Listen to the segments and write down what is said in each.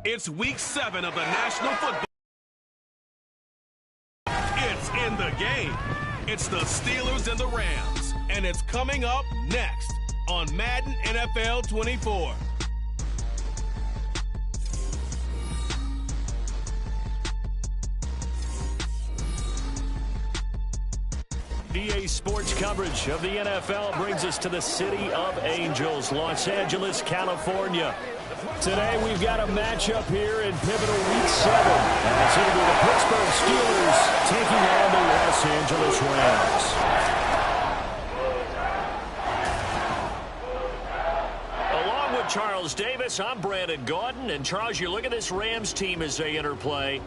It's week 7 of the National Football. It's in the game. It's the Steelers and the Rams. And it's coming up next on Madden NFL 24. EA Sports coverage of the NFL brings us to the City of Angels, Los Angeles, California. Today we've got a matchup here in pivotal week 7. And it's going to be the Pittsburgh Steelers taking on the Los Angeles Rams. Along with Charles Davis, I'm Brandon Gaudin. And Charles, you look at this Rams team as they interplay.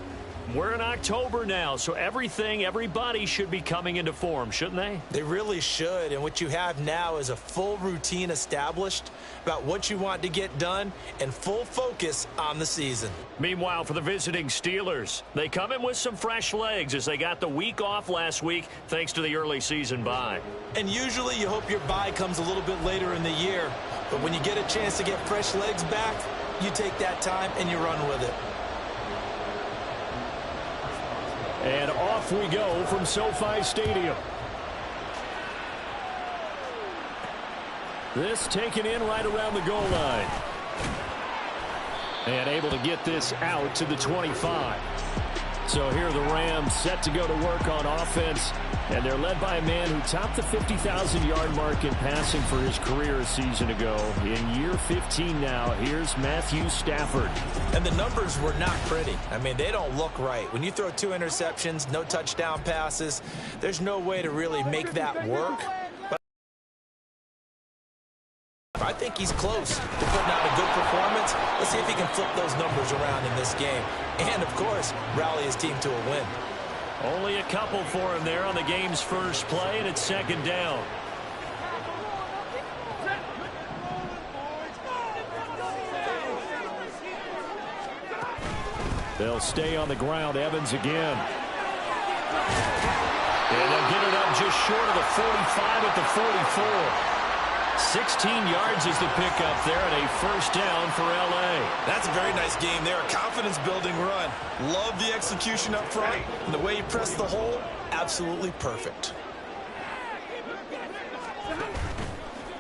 We're in October now, so everybody should be coming into form, shouldn't they? They really should, and what you have now is a full routine established about what you want to get done and full focus on the season. Meanwhile, for the visiting Steelers, they come in with some fresh legs as they got the week off last week thanks to the early season bye. And usually you hope your bye comes a little bit later in the year, but when you get a chance to get fresh legs back, you take that time and you run with it. And off we go from SoFi Stadium. This taken in right around the goal line. And able to get this out to the 25. So here are the Rams set to go to work on offense. And they're led by a man who topped the 50,000-yard mark in passing for his career a season ago. In year 15 now, here's Matthew Stafford. And the numbers were not pretty. I mean, they don't look right. When you throw 2 interceptions, no touchdown passes, there's no way to really make that work. But I think he's close to putting out a good performance. Let's see if he can flip those numbers around in this game. And, of course, rally his team to a win. Only a couple for him there on the game's first play, and it's second down. They'll stay on the ground. Evans again. And they'll get it up just short of the 45 at the 44. 16 yards is the pickup there, and a first down for L.A. That's a very nice game there. A confidence-building run. Love the execution up front. And the way he pressed the hole, absolutely perfect.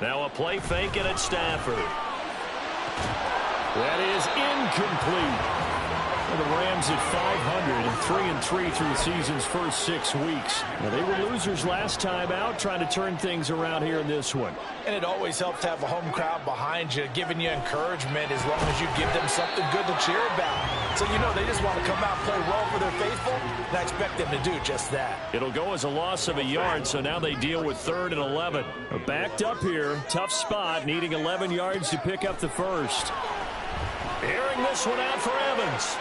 Now a play fake, and it's Stafford. That is incomplete. The Rams at 500 and 3-3 through the season's first 6 weeks. Now, they were losers last time out, trying to turn things around here in this one. And it always helps to have a home crowd behind you, giving you encouragement as long as you give them something good to cheer about. So, you know, they just want to come out and play well for their faithful, and I expect them to do just that. It'll go as a loss of a yard, so now they deal with 3rd and 11. Backed up here, tough spot, needing 11 yards to pick up the first. Airing this one out for Evans.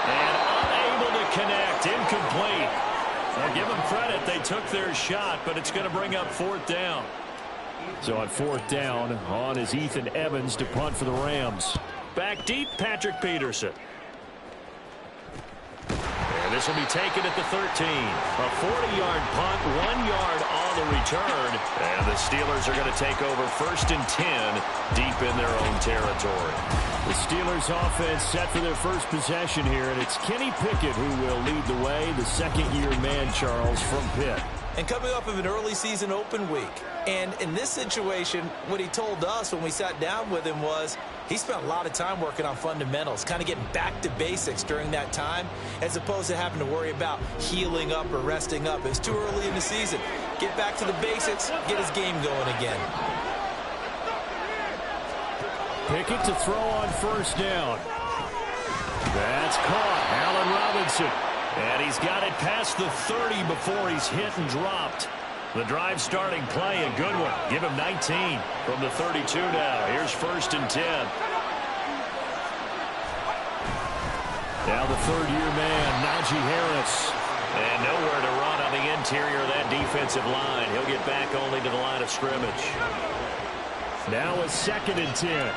And unable to connect, incomplete. I'll give them credit, they took their shot, but it's going to bring up 4th down. So on 4th down, on is Ethan Evans to punt for the Rams. Back deep, Patrick Peterson. And this will be taken at the 13. A 40-yard punt, 1 yard on the return. And the Steelers are going to take over 1st and 10 deep in their own territory. The Steelers offense set for their first possession here, and it's Kenny Pickett who will lead the way, the second-year man, Charles, from Pitt. And coming off of an early season open week. And in this situation, what he told us when we sat down with him was he spent a lot of time working on fundamentals, kind of getting back to basics during that time, as opposed to having to worry about healing up or resting up. It's too early in the season. Get back to the basics, get his game going again. Pickett to throw on 1st down. That's caught. Allen Robinson. And he's got it past the 30 before he's hit and dropped. The drive starting play, a good one. Give him 19 from the 32 now. Here's 1st and 10. Now the 3rd-year man, Najee Harris. And nowhere to run on the interior of that defensive line. He'll get back only to the line of scrimmage. Now a 2nd and 10.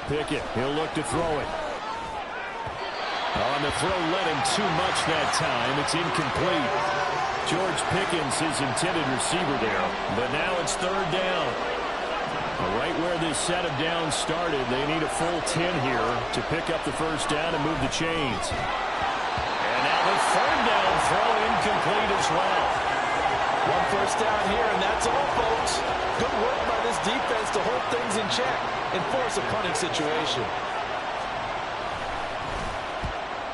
Pickett, he'll look to throw it. On the throw, led him too much that time. It's incomplete. George Pickens, his intended receiver there. But now it's 3rd down. Right where this set of downs started, they need a full 10 here to pick up the first down and move the chains. And now the third down throw incomplete as well. One first down here, and that's all, folks. Good work by this defense to hold things in check and force a punting situation.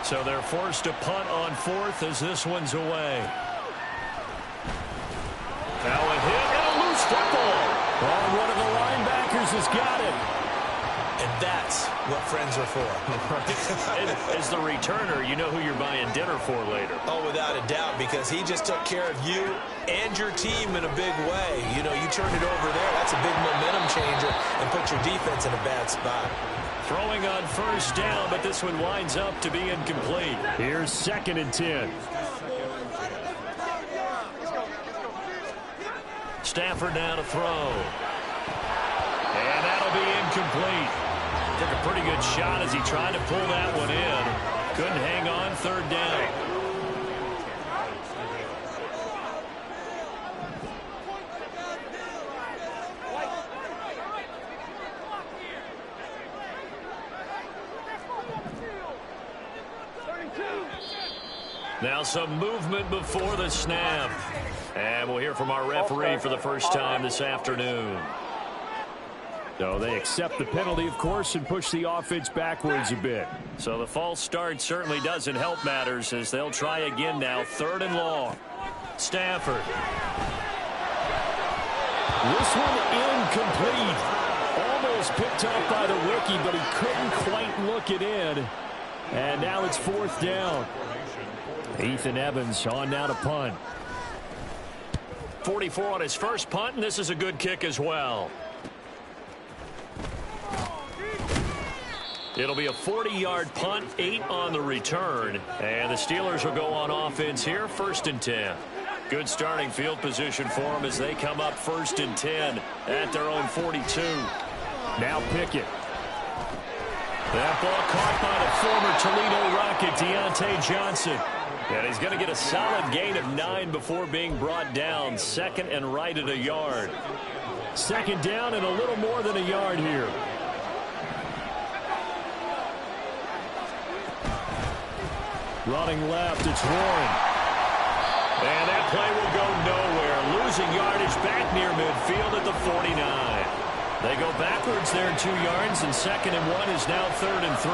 So they're forced to punt on fourth as this one's away. Now a hit and a loose football. Oh, one of the linebackers has got it. And that's what friends are for. As the returner, you know who you're buying dinner for later. Oh, without a doubt, because he just took care of you and your team in a big way. You know, you turned it over there. That's a big momentum changer and put your defense in a bad spot. Throwing on first down, but this one winds up to be incomplete. Here's 2nd and 10. Stafford now to throw. And that'll be incomplete. Took a pretty good shot as he tried to pull that one in. Couldn't hang on, 3rd down. Now some movement before the snap. And we'll hear from our referee for the first time this afternoon. So they accept the penalty, of course, and push the offense backwards a bit. So the false start certainly doesn't help matters as they'll try again now, 3rd and long. Stafford. This one incomplete. Almost picked up by the rookie, but he couldn't quite look it in. And now it's 4th down. Ethan Evans on now to punt. 44 on his first punt, and this is a good kick as well. It'll be a 40-yard punt, 8 on the return. And the Steelers will go on offense here, 1st and 10. Good starting field position for them as they come up 1st and 10 at their own 42. Now Pickett. That ball caught by the former Toledo Rocket, Deontay Johnson. And he's going to get a solid gain of 9 before being brought down. 2nd and right at a yard. 2nd down and a little more than a yard here. Running left, it's Warren. And that play will go nowhere. Losing yardage back near midfield at the 49. They go backwards there 2 yards, and 2nd and 1 is now 3rd and 3.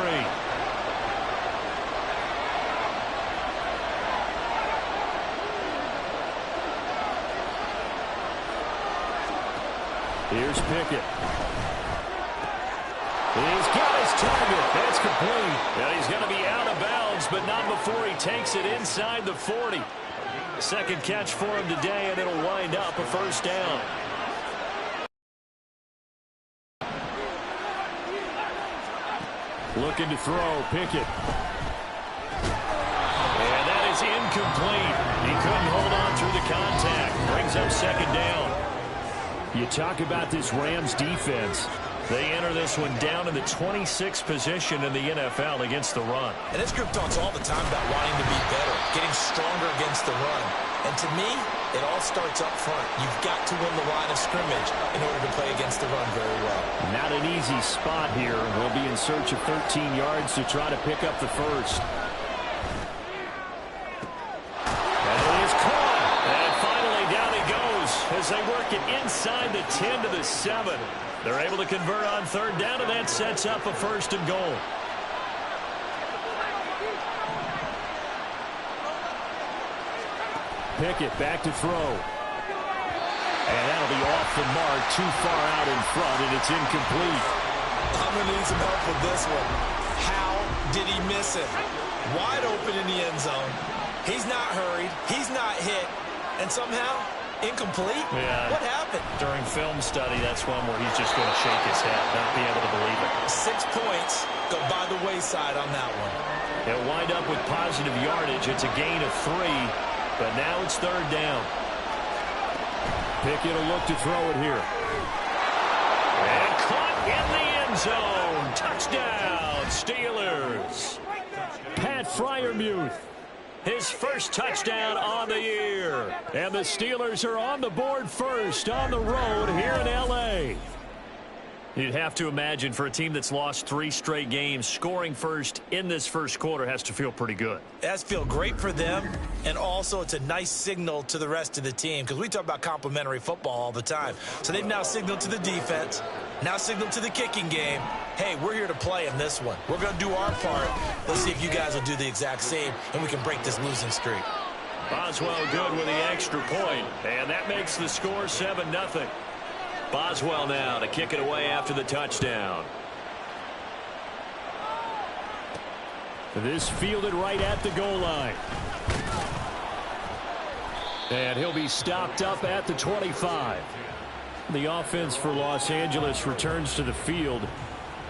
Here's Pickett. He's got his target. That's complete. And he's going to be out of bounds, but not before he takes it inside the 40. 2nd catch for him today, and it'll wind up a 1st down. Looking to throw, Pickett. And that is incomplete. He couldn't hold on through the contact. Brings up 2nd down. You talk about this Rams defense. They enter this one down in the 26th position in the NFL against the run. And this group talks all the time about wanting to be better, getting stronger against the run. And to me, it all starts up front. You've got to win the line of scrimmage in order to play against the run very well. Not an easy spot here. They'll be in search of 13 yards to try to pick up the first. And it is caught. And finally down he goes as they work it inside the 10 to the 7. They're able to convert on 3rd down, and that sets up a 1st and goal. Pickett back to throw. And that'll be off the mark, too far out in front, and it's incomplete. I'm going to need some help with this one. How did he miss it? Wide open in the end zone. He's not hurried. He's not hit. And somehow, incomplete? Yeah. What happened? During film study, that's one where he's just going to shake his head, not be able to believe it. 6 points go by the wayside on that one. They'll wind up with positive yardage. It's a gain of 3, but now it's 3rd down. Pickett will look to throw it here. And caught in the end zone. Touchdown, Steelers. Pat Freiermuth. His first touchdown on the year. And the Steelers are on the board first on the road here in L.A. You'd have to imagine for a team that's lost 3 straight games, scoring first in this first quarter has to feel pretty good. It has to feel great for them, and also it's a nice signal to the rest of the team because we talk about complementary football all the time. So they've now signaled to the defense, now signaled to the kicking game, hey, we're here to play in this one. We're going to do our part. Let's see if you guys will do the exact same, and we can break this losing streak. Boswell good with the extra point, and that makes the score 7-0. Boswell now to kick it away after the touchdown. This fielded right at the goal line. And he'll be stopped up at the 25. The offense for Los Angeles returns to the field.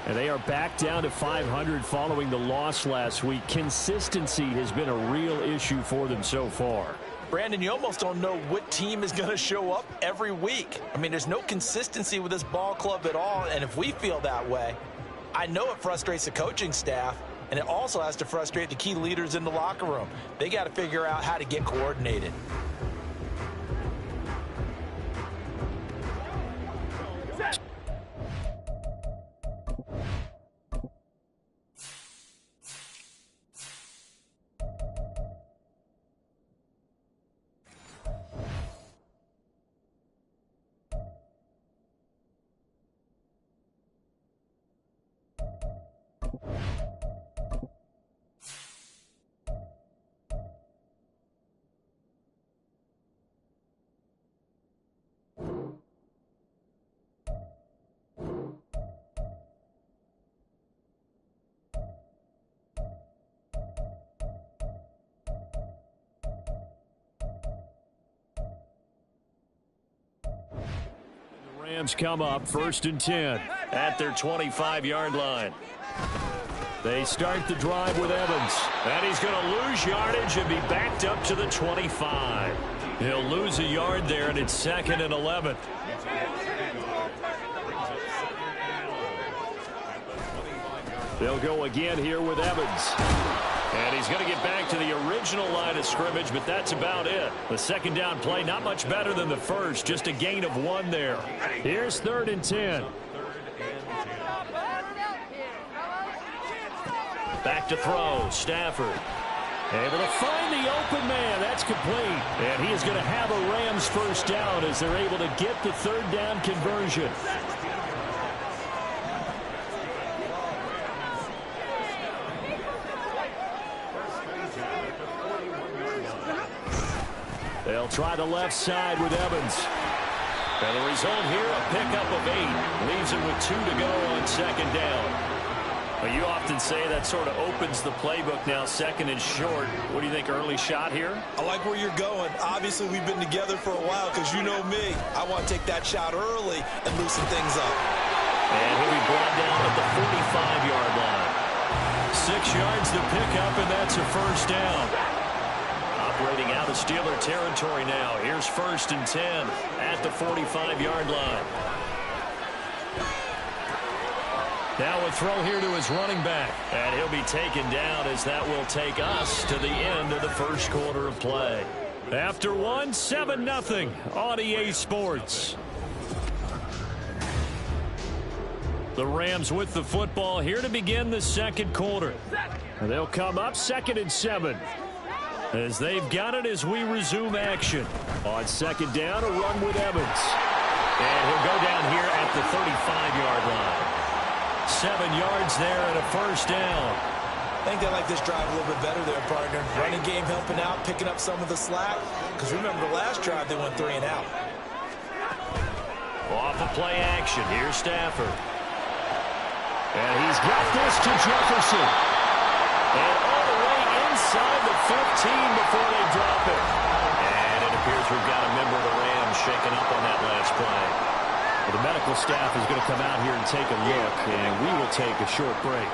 And they are back down to 500 following the loss last week. Consistency has been a real issue for them so far. Brandon, you almost don't know what team is going to show up every week. I mean, there's no consistency with this ball club at all, and if we feel that way, I know it frustrates the coaching staff, and it also has to frustrate the key leaders in the locker room. They got to figure out how to get coordinated. Rams come up 1st and 10 at their 25-yard line. They start the drive with Evans, and he's going to lose yardage and be backed up to the 25. He'll lose a yard there, and it's 2nd and 11. They'll go again here with Evans. And he's going to get back to the original line of scrimmage, but that's about it. The second down play, not much better than the first, just a gain of 1 there. Here's 3rd and 10. Back to throw, Stafford. Able to find the open man. That's complete. And he is going to have a Rams first down as they're able to get the 3rd down conversion. They'll try the left side with Evans. And the result here, a pickup of 8. Leaves it with 2 to go on 2nd down. Well, you often say that sort of opens the playbook now, 2nd and short. What do you think, early shot here? I like where you're going. Obviously, we've been together for a while because you know me. I want to take that shot early and loosen things up. And he'll be brought down at the 45-yard line. 6 yards to pick up, and that's a first down. Operating out of Steeler territory now. Here's 1st and 10 at the 45-yard line. Now a throw here to his running back. And he'll be taken down as that will take us to the end of the first quarter of play. After 1, 7-0 on EA Sports. The Rams with the football here to begin the second quarter. And they'll come up 2nd and 7. As they've got it as we resume action. On 2nd down, a run with Evans. And he'll go down here at the 35-yard line. 7 yards there and a first down. I think they like this drive a little bit better there, partner. Running game helping out, picking up some of the slack. Because remember, the last drive they went 3 and out. Off of play action. Here's Stafford. And he's got this to Jefferson. And all the way inside the 15 before they drop it. And it appears we've got a member of the Rams shaking up on that last play. Well, the medical staff is going to come out here and take a look, and we will take a short break.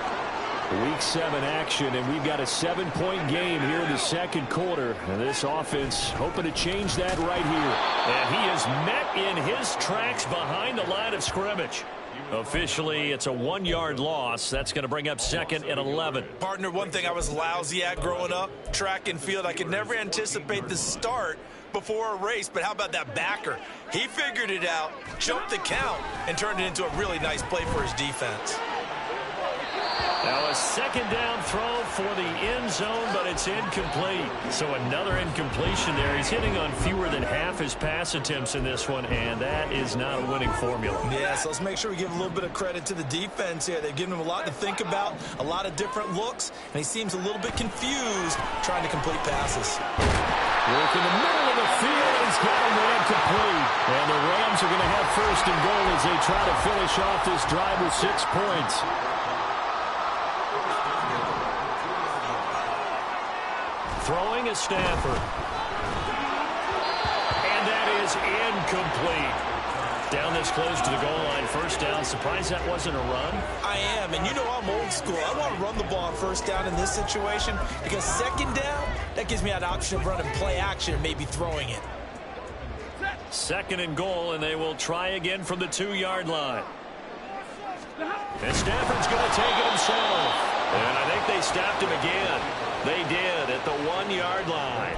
Week 7 action, and we've got a 7-point game here in the second quarter. And this offense hoping to change that right here. And he is met in his tracks behind the line of scrimmage. Officially, it's a 1-yard loss. That's going to bring up 2nd and 11. Partner, one thing I was lousy at growing up, track and field, I could never anticipate the start before a race, but how about that backer? He figured it out, jumped the count, and turned it into a really nice play for his defense. Now a 2nd down throw for the end zone, but it's incomplete. So another incompletion there. He's hitting on fewer than half his pass attempts in this one, and that is not a winning formula. Yeah, so let's make sure we give a little bit of credit to the defense here. They've given him a lot to think about, a lot of different looks, and he seems a little bit confused trying to complete passes. Work in the middle of the field. He's got him incomplete. And the Rams are going to have 1st and goal as they try to finish off this drive with 6 points. Throwing is Stafford. And that is incomplete. Down this close to the goal line, 1st down. Surprised that wasn't a run? I am, and you know I'm old school. I want to run the ball on 1st down in this situation because 2nd down, that gives me an option of running play action and maybe throwing it. 2nd and goal, and they will try again from the 2-yard line. And Stafford's going to take it himself. And I think they stopped him again. They did at the 1-yard line.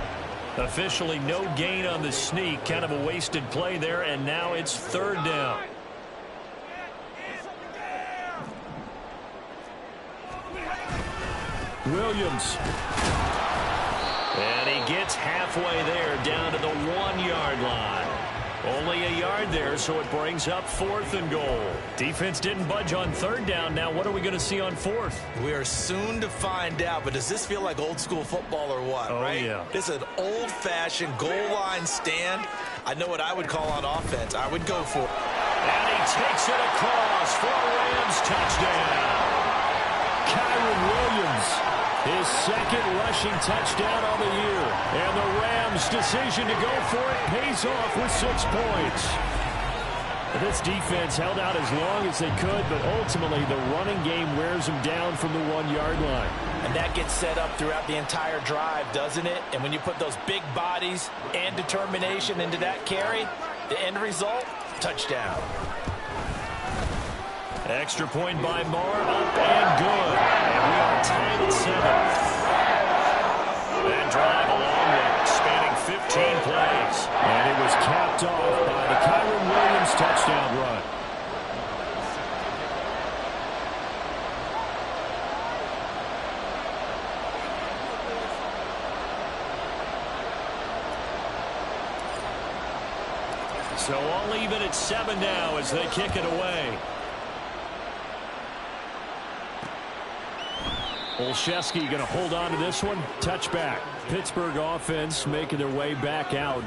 Officially no gain on the sneak. Kind of a wasted play there, and now it's 3rd down. Williams. And he gets halfway there down to the 1-yard line. Only a yard there, so it brings up 4th and goal. Defense didn't budge on 3rd down. Now what are we going to see on 4th? We are soon to find out, but does this feel like old school football or what, right? Yeah. This is an old-fashioned goal line stand. I know what I would call on offense. I would go for it. And he takes it across for a Rams touchdown. Kyron Williams, his 2nd rushing touchdown on the year. And the Rams' decision to go for it pays off with 6 points. This defense held out as long as they could, but ultimately the running game wears them down from the 1-yard line. And that gets set up throughout the entire drive, doesn't it? And when you put those big bodies and determination into that carry, the end result, touchdown. Extra point by Moore, up and good. And we are tied at 7. That drive a long one, spanning 15 plays. And it was capped off by the Kyron Williams touchdown run. So all even at 7 now as they kick it away. Olszewski going to hold on to this one. Touchback. Pittsburgh offense making their way back out.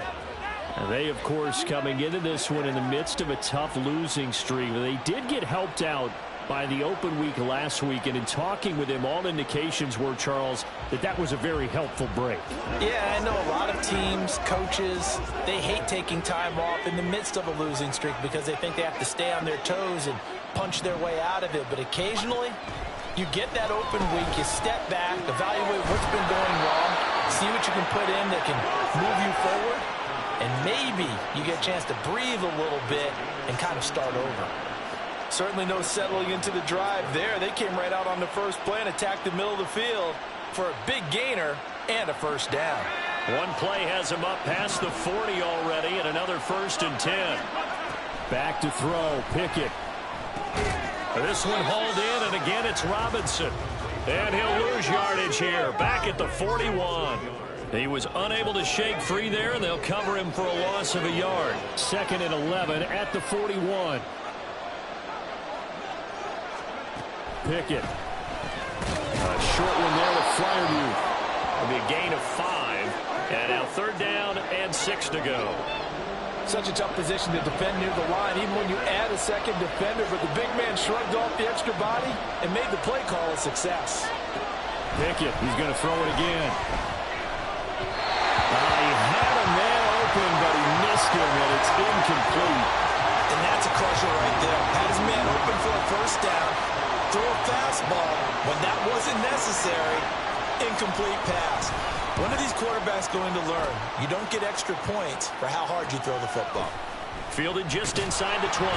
And they, of course, coming into this one in the midst of a tough losing streak. They did get helped out by the open week last week. And in talking with him, all indications were, Charles, that was a very helpful break. Yeah, I know a lot of teams, coaches, they hate taking time off in the midst of a losing streak because they think they have to stay on their toes and punch their way out of it. But occasionally, you get that open week, you step back, evaluate what's been going wrong, see what you can put in that can move you forward, and maybe you get a chance to breathe a little bit and kind of start over. Certainly no settling into the drive there. They came right out on the first play and attacked the middle of the field for a big gainer and a 1st down. One play has him up past the 40 already, and another 1st and 10. Back to throw, Pickett. This one hauled in, and again it's Robinson. And he'll lose yardage here, back at the 41. He was unable to shake free there, and they'll cover him for a loss of a yard. 2nd and 11 at the 41. Pickett. A short one there with Fryermuth. It'll be a gain of 5. And now 3rd down and 6 to go. Such a tough position to defend near the line, even when you add a 2nd defender, but the big man shrugged off the extra body and made the play call a success. Pickett, he's going to throw it again. He had a man open, but he missed him, and it's incomplete. And that's a crusher right there. Had his man open for a 1st down, throw a fastball when that wasn't necessary, incomplete pass. When are these quarterbacks going to learn? You don't get extra points for how hard you throw the football. Fielded just inside the 20.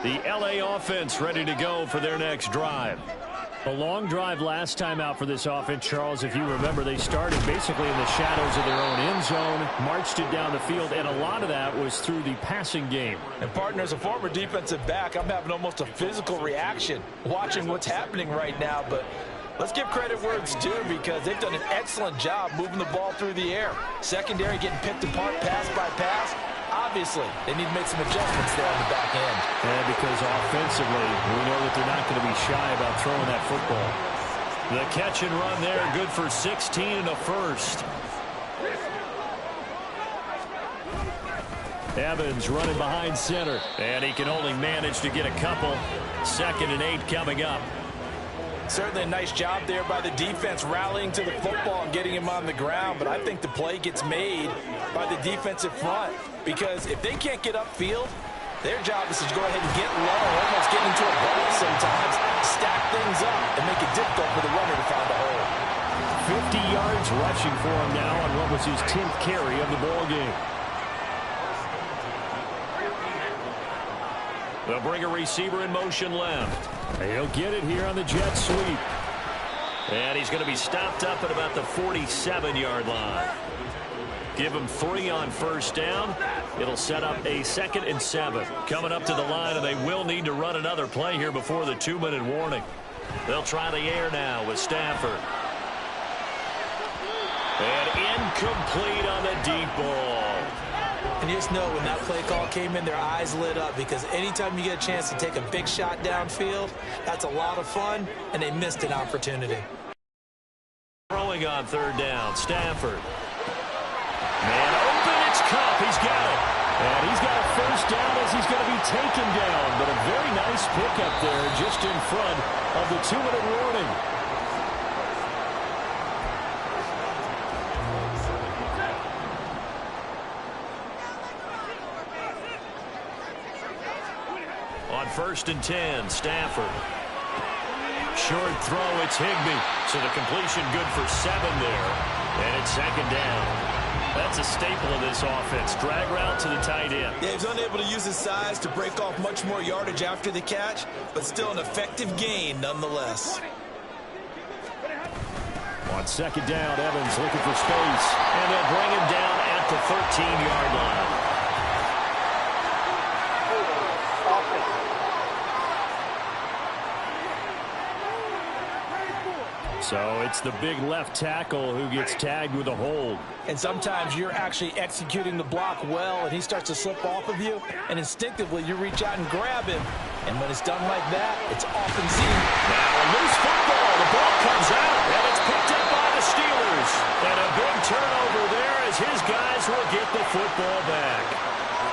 The LA offense ready to go for their next drive. A long drive last time out for this offense, Charles. If you remember, they started basically in the shadows of their own end zone, marched it down the field, and a lot of that was through the passing game. And, partner, as a former defensive back, I'm having almost a physical reaction watching what's happening right now. But let's give credit where it's due because they've done an excellent job moving the ball through the air. Secondary getting picked apart pass by pass. Obviously, they need to make some adjustments there on the back end. Yeah, because offensively, we know that they're not going to be shy about throwing that football. The catch and run there, good for 16 and a first. Evans running behind center, and he can only manage to get a couple. 2nd and 8 coming up. Certainly a nice job there by the defense rallying to the football and getting him on the ground, but I think the play gets made by the defensive front because if they can't get upfield, their job is to go ahead and get low, almost get into a ball sometimes, stack things up, and make it difficult for the runner to find a hole. 50 yards rushing for him now on what was his 10th carry of the ball game. They'll bring a receiver in motion left. He'll get it here on the jet sweep. And he's going to be stopped up at about the 47-yard line. Give him 3 on first down. It'll set up a 2nd and 7. Coming up to the line, and they will need to run another play here before the 2-minute warning. They'll try the air now with Stafford. And incomplete on the deep ball. And you just know when that play call came in, their eyes lit up because anytime you get a chance to take a big shot downfield, that's a lot of fun, and they missed an opportunity. Throwing on 3rd down, Stafford. Man open, it's Cup. He's got it. And he's got a first down as he's going to be taken down. But a very nice pickup there just in front of the 2-minute warning. On 1st and 10, Stafford. Short throw, it's Higbee. So the completion good for 7 there. And it's 2nd down. That's a staple of this offense. Drag route to the tight end. Yeah, he's unable to use his size to break off much more yardage after the catch, but still an effective gain nonetheless. On 2nd down, Evans looking for space. And they'll bring him down at the 13-yard line. So it's the big left tackle who gets tagged with a hold. And sometimes you're actually executing the block well, and he starts to slip off of you, and instinctively you reach out and grab him. And when it's done like that, it's often seen. Now a loose football. The ball comes out, and it's picked up by the Steelers. And a big turnover there as his guys will get the football back.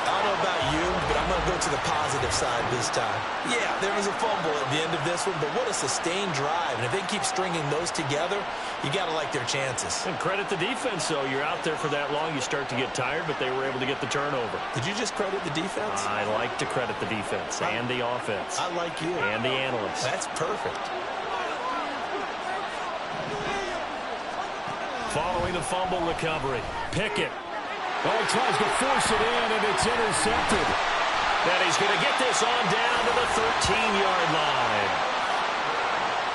I don't know about you, but I'm going to go to the positive side this time. Yeah, there was a fumble at the end of this one, but what a sustained drive. And if they keep stringing those together, you got to like their chances. And credit the defense, though. You're out there for that long, you start to get tired, but they were able to get the turnover. Did you just credit the defense? I like to credit the defense and the offense. I like you. And the analysts. That's perfect. Following the fumble recovery, Pickett. Oh, he tries to force it in, and it's intercepted. And he's going to get this on down to the 13-yard line.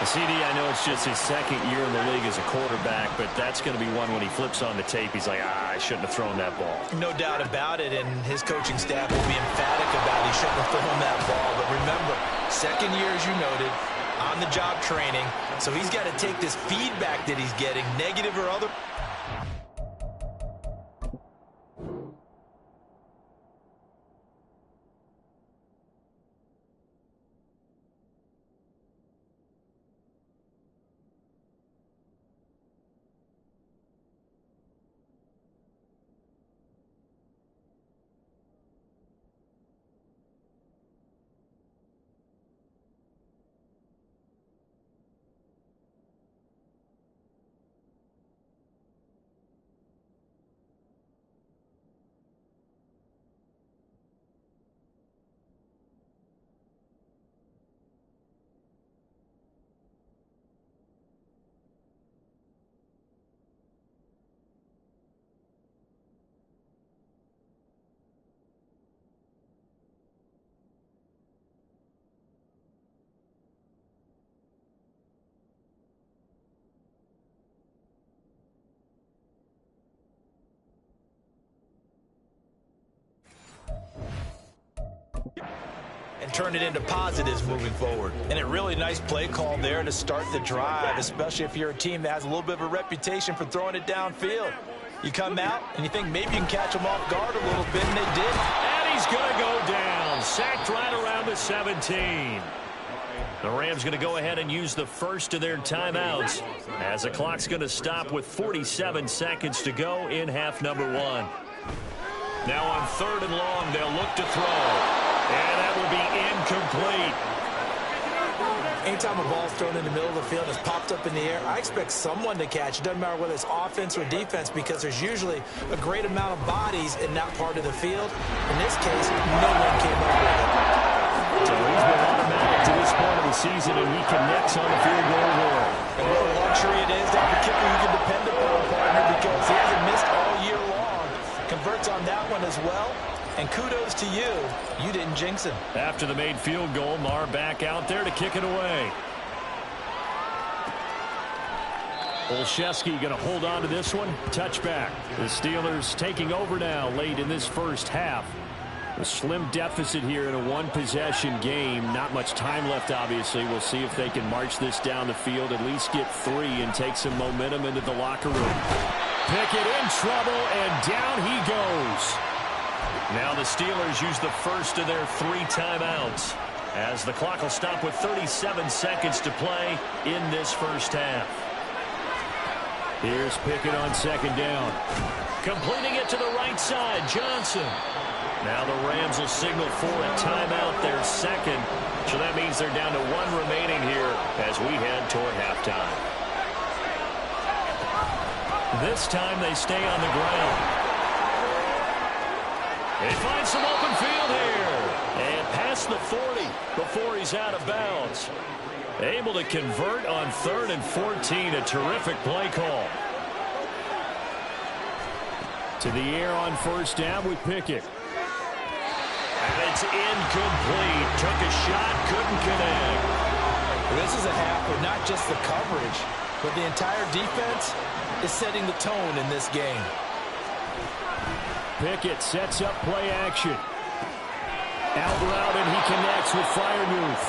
CD, I know it's just his 2nd year in the league as a quarterback, but that's going to be one when he flips on the tape. He's like, I shouldn't have thrown that ball. No doubt about it, and his coaching staff will be emphatic about he shouldn't have thrown that ball. But remember, 2nd year, as you noted, on-the-job training, so he's got to take this feedback that he's getting, negative or other. and turn it into positives moving forward. And a really nice play call there to start the drive, especially if you're a team that has a little bit of a reputation for throwing it downfield. You come out and you think maybe you can catch them off guard a little bit, and they did. And he's going to go down, sacked right around the 17. The Rams going to go ahead and use the first of their timeouts as the clock's going to stop with 47 seconds to go in half number 1. Now on 3rd and long, they'll look to throw. And that will be incomplete. Anytime a ball's thrown in the middle of the field and it's popped up in the air, I expect someone to catch. It doesn't matter whether it's offense or defense, because there's usually a great amount of bodies in that part of the field. In this case, no one came up with it. So he's been automatic to this point of the season, and he connects on the field goal board. And what a luxury it is to have a kicker you can depend upon, partner, because he hasn't missed all year long. Converts on that one as well. And kudos to you. You didn't jinx him. After the made field goal, Marr back out there to kick it away. Olszewski going to hold on to this one. Touchback. The Steelers taking over now late in this first half. A slim deficit here in a one-possession game. Not much time left, obviously. We'll see if they can march this down the field, at least get 3 and take some momentum into the locker room. Pickett in trouble, and down he goes. Now the Steelers use the first of their 3 timeouts as the clock will stop with 37 seconds to play in this first half. Here's Pickett on 2nd down. Completing it to the right side, Johnson. Now the Rams will signal for a timeout, their 2nd. So that means they're down to 1 remaining here as we head toward halftime. This time they stay on the ground. They find some open field here. And past the 40 before he's out of bounds. Able to convert on 3rd and 14. A terrific play call. To the air on 1st down with Pickett. And it's incomplete. Took a shot, couldn't connect. This is a half where not just the coverage, but the entire defense is setting the tone in this game. Pickett sets up play action. Out route, and he connects with Freiermuth.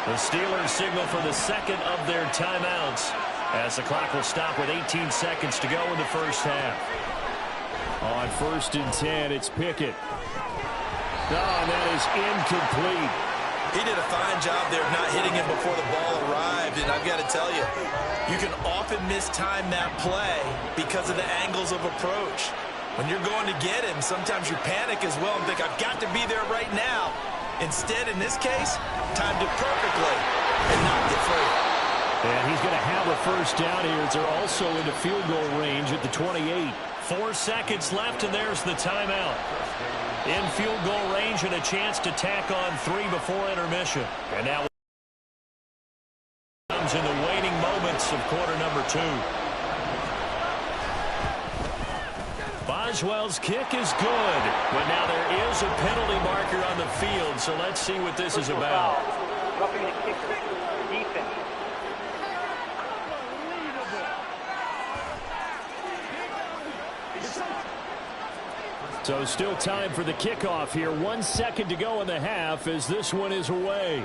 The Steelers signal for the 2nd of their timeouts as the clock will stop with 18 seconds to go in the first half. On 1st and 10, it's Pickett. Oh, that is incomplete. He did a fine job there of not hitting him before the ball arrived, and I've got to tell you, you can often mistime that play because of the angles of approach. When you're going to get him, sometimes you panic as well and think, I've got to be there right now. Instead, in this case, timed it perfectly and knocked it free. And he's going to have a 1st down here as they're also into field goal range at the 28. 4 seconds left, and there's the timeout. In field goal range and a chance to tack on 3 before intermission. And now comes in the waning moments of quarter number 2. Boswell's kick is good, but now there is a penalty marker on the field, so let's see what this is about. Roughing the kicker, defense. So still time for the kickoff here. 1 second to go in the half as this one is away.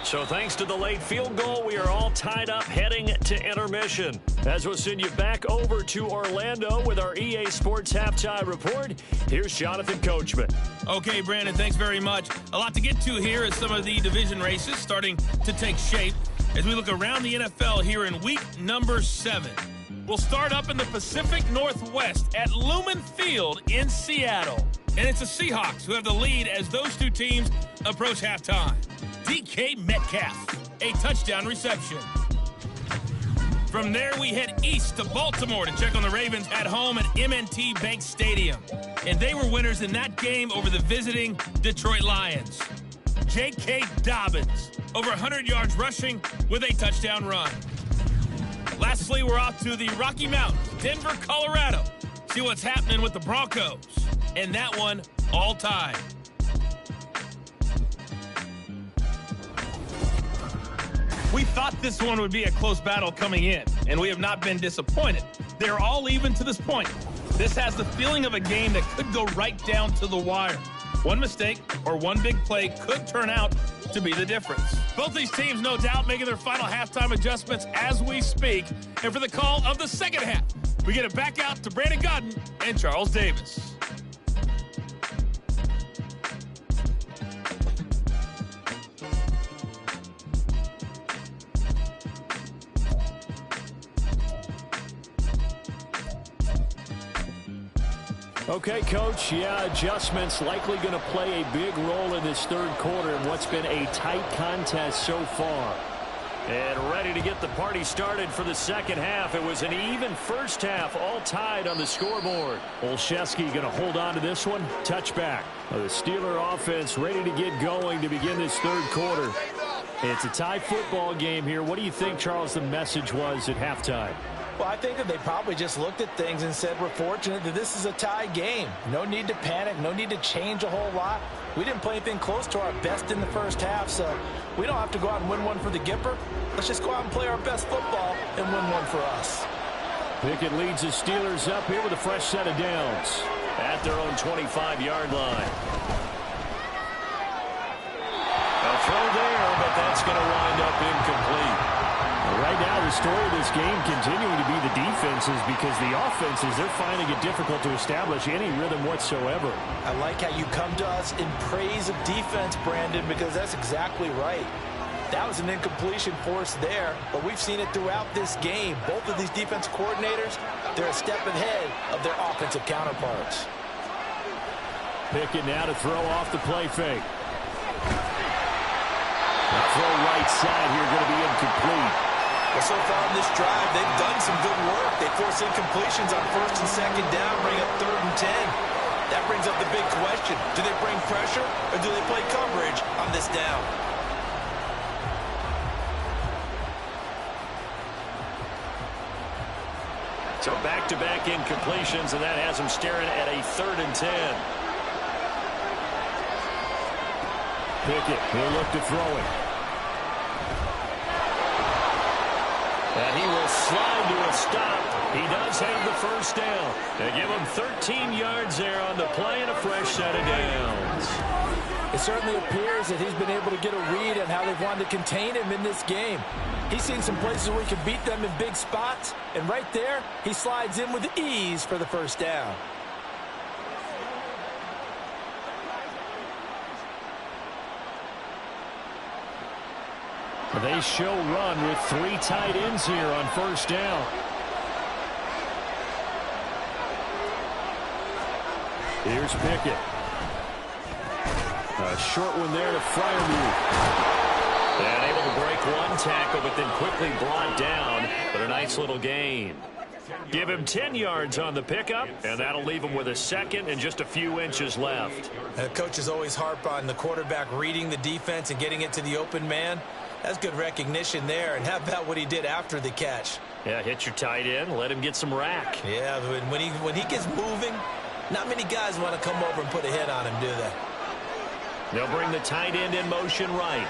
So thanks to the late field goal, we are all tied up heading to intermission. As we'll send you back over to Orlando with our EA Sports Halftime Report, here's Jonathan Coachman. Okay, Brandon, thanks very much. A lot to get to here as some of the division races starting to take shape as we look around the NFL here in week number 7. We'll start up in the Pacific Northwest at Lumen Field in Seattle. And it's the Seahawks who have the lead as those two teams approach halftime. DK Metcalf, a touchdown reception. From there, we head east to Baltimore to check on the Ravens at home at M&T Bank Stadium. And they were winners in that game over the visiting Detroit Lions. J.K. Dobbins, over 100 yards rushing with a touchdown run. Lastly, we're off to the Rocky Mountains, Denver, Colorado. See what's happening with the Broncos. And that one, all tied. We thought this one would be a close battle coming in. and we have not been disappointed. They're all even to this point. This has the feeling of a game that could go right down to the wire. One mistake or one big play could turn out to be the difference. Both these teams, no doubt, making their final halftime adjustments as we speak. And for the call of the second half, we get it back out to Brandon Godden and Charles Davis. Okay, Coach, adjustments likely going to play a big role in this third quarter in what's been a tight contest so far. And ready to get the party started for the second half. It was an even first half, all tied on the scoreboard. Olszewski going to hold on to this one. Touchback. The Steeler offense ready to get going to begin this third quarter. It's a tie football game here. What do you think, Charles, the message was at halftime? Well, I think that they probably just looked at things and said, we're fortunate that this is a tie game. No need to panic. No need to change a whole lot. We didn't play anything close to our best in the first half, so we don't have to go out and win one for the Gipper. Let's just go out and play our best football and win one for us. Pickett leads the Steelers up here with a fresh set of downs. At their own 25-yard line. A throw there, but that's going to wind up incomplete. Right now, the story of this game continuing to be the defenses, because the offenses, they're finding it difficult to establish any rhythm whatsoever. I like how you come to us in praise of defense, Brandon, because that's exactly right. That was an incompletion force there, but we've seen it throughout this game. Both of these defense coordinators, they're a step ahead of their offensive counterparts. Pickett now to throw off the play fake. The throw right side here going to be incomplete. Well, so far in this drive, they've done some good work. They force incompletions on first and second down, bring up 3rd and 10. That brings up the big question. Do they bring pressure or do they play coverage on this down? So back-to-back incompletions, and that has them staring at a 3rd and 10. Pickett, he'll look to throw it. And he will slide to a stop. He does have the first down. They give him 13 yards there on the play and a fresh set of downs. It certainly appears that he's been able to get a read on how they've wanted to contain him in this game. He's seen some places where he can beat them in big spots, and right there, he slides in with ease for the first down. They show run with 3 tight ends here on first down. Here's Pickett. A short one there to Freiermuth. And able to break one tackle, but then quickly brought down. But a nice little gain. Give him 10 yards on the pickup, and that'll leave him with a second and just a few inches left. And the coaches always harp on the quarterback reading the defense and getting it to the open man. That's good recognition there. And how about what he did after the catch? Yeah, hit your tight end, let him get some rack. Yeah, when he gets moving, not many guys want to come over and put a hit on him, do they? They'll bring the tight end in motion right.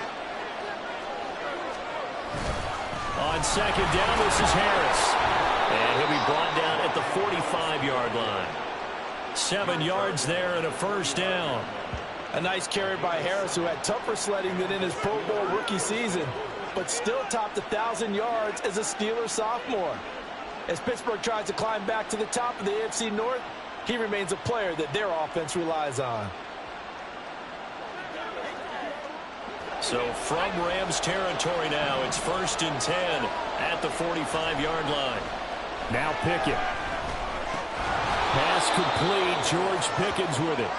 On second down, this is Harris. And he'll be brought down at the 45-yard line. 7 yards there and a first down. A nice carry by Harris, who had tougher sledding than in his Pro Bowl rookie season, but still topped 1,000 yards as a Steeler sophomore. As Pittsburgh tries to climb back to the top of the AFC North, he remains a player that their offense relies on. So from Rams territory now, it's 1st and 10 at the 45-yard line. Now Pickett. Pass complete. George Pickens with it.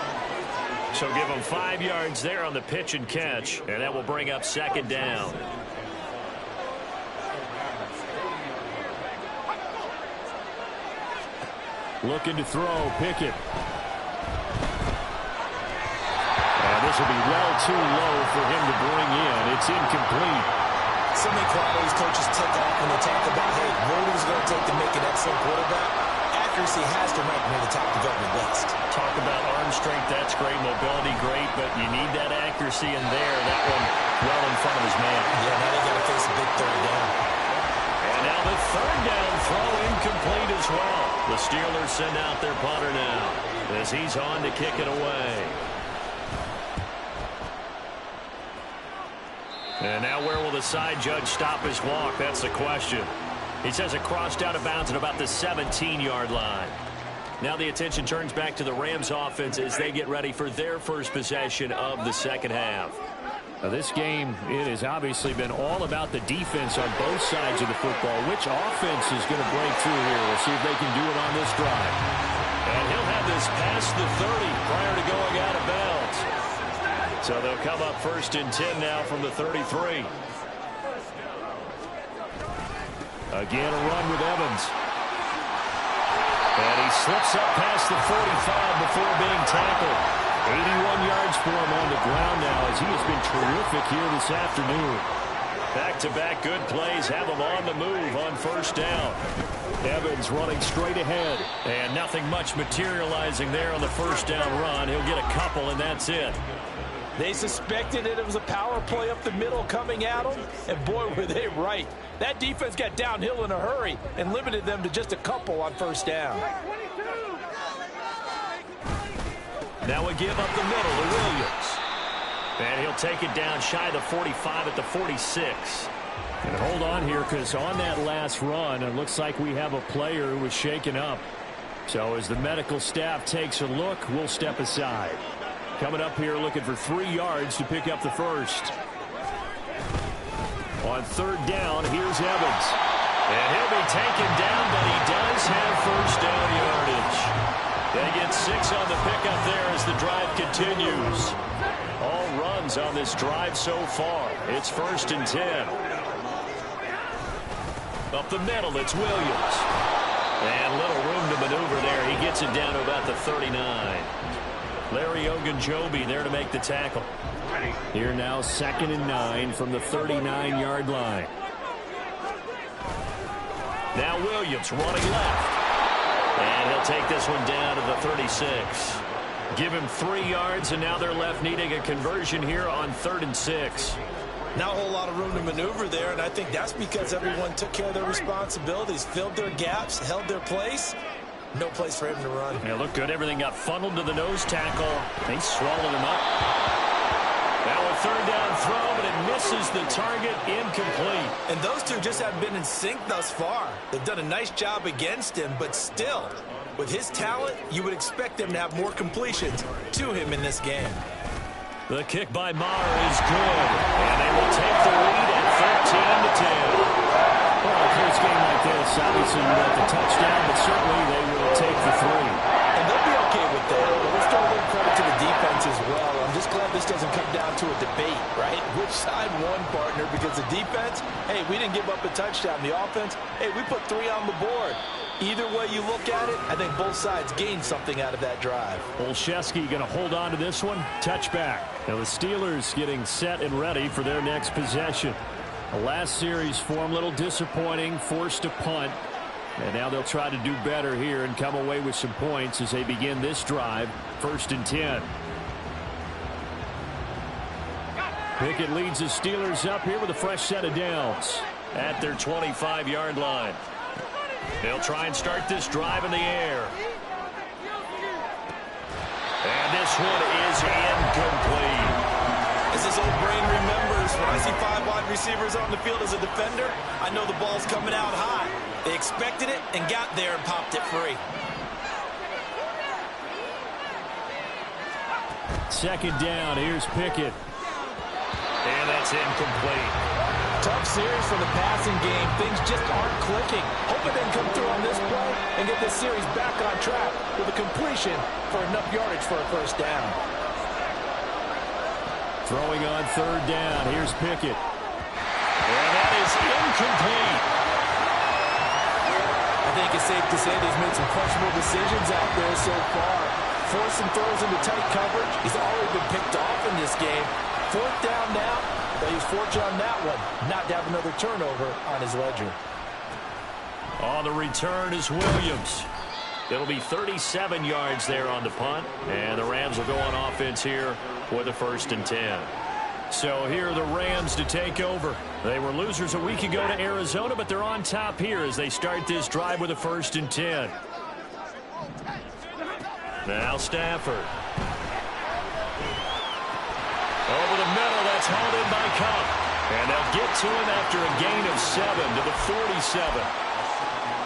So give him 5 yards there on the pitch and catch, and that will bring up second down. Looking to throw, Pickett. And this will be well too low for him to bring in. It's incomplete. So many qualities coaches tick off when they talk about, hey, what is it going to take to make an excellent quarterback? Accuracy has to rank near the top of every list. Talk about arm strength, that's great. Mobility, great, but you need that accuracy in there. That one well in front of his man. Yeah, now they got to face a big 3rd down. And now the third down throw incomplete as well. The Steelers send out their punter now as he's on to kick it away. And now where will the side judge stop his walk? That's the question. He says it crossed out of bounds at about the 17-yard line. Now the attention turns back to the Rams offense as they get ready for their first possession of the second half. Now this game, it has obviously been all about the defense on both sides of the football. Which offense is going to break through here? We'll see if they can do it on this drive. And he'll have this past the 30 prior to going out of bounds. So they'll come up 1st and 10 now from the 33. Again, a run with Evans. And he slips up past the 45 before being tackled. 81 yards for him on the ground now as he has been terrific here this afternoon. Back-to-back good plays have him on the move on 1st down. Evans running straight ahead. And nothing much materializing there on the 1st down run. He'll get a couple, and that's it. They suspected that it was a power play up the middle coming at them, and boy, were they right. That defense got downhill in a hurry and limited them to just a couple on 1st down. Now a give up the middle to Williams. And he'll take it down shy of the 45 at the 46. And hold on here, because on that last run, it looks like we have a player who was shaken up. So as the medical staff takes a look, we'll step aside. Coming up here looking for 3 yards to pick up the first. On 3rd down, here's Evans. And he'll be taken down, but he does have 1st down yardage. They get 6 on the pickup there as the drive continues. All runs on this drive so far. It's 1st and 10. Up the middle, it's Williams. And little room to maneuver there. He gets it down to about the 39. Larry Ogunjobi there to make the tackle. Here now 2nd and 9 from the 39-yard line. Now Williams running left. And he'll take this one down to the 36. Give him 3 yards, and now they're left needing a conversion here on 3rd and 6. Not a whole lot of room to maneuver there, and I think that's because everyone took care of their responsibilities, filled their gaps, held their place. No place for him to run. Yeah, look good. Everything got funneled to the nose tackle. They swallowed him up. Now a 3rd down throw, but it misses the target, incomplete. And those two just haven't been in sync thus far. They've done a nice job against him, but still, with his talent, you would expect them to have more completions to him in this game. The kick by Maher is good, and they will take the lead at 13-10. Well, a close game like this, obviously you want the touchdown, but certainly they will take the 3. And they'll be okay with that. But let's throw a little credit to the defense as well. I'm just glad this doesn't come down to a debate, right? Which side won, partner? Because the defense, hey, we didn't give up a touchdown. The offense, hey, we put 3 on the board. Either way you look at it, I think both sides gained something out of that drive. Olszewski going to hold on to this one. Touchback. Now the Steelers getting set and ready for their next possession. The last series for them, a little disappointing, forced to punt. And now they'll try to do better here and come away with some points as they begin this drive. 1st and 10. Pickett leads the Steelers up here with a fresh set of downs at their 25-yard line. They'll try and start this drive in the air. And this one is incomplete. As his old brain remembers, when I see 5 wide receivers on the field as a defender, I know the ball's coming out high. They expected it and got there and popped it free. 2nd down, here's Pickett. And that's incomplete. Tough series for the passing game. Things just aren't clicking. Hoping they can come through on this play and get this series back on track with a completion for enough yardage for a 1st down. Throwing on 3rd down. Here's Pickett. And that is incomplete. I think it's safe to say he's made some questionable decisions out there so far. Forcing throws into tight coverage. He's already been picked off in this game. 4th down now, but he's fortunate on that one, not to have another turnover on his ledger. On the return is Williams. It'll be 37 yards there on the punt, and the Rams will go on offense here with a 1st and 10. So here are the Rams to take over. They were losers a week ago to Arizona, but they're on top here as they start this drive with a 1st and 10. Now Stafford. Over the middle, that's hauled in by Cup. And they'll get to him after a gain of 7 to the 47.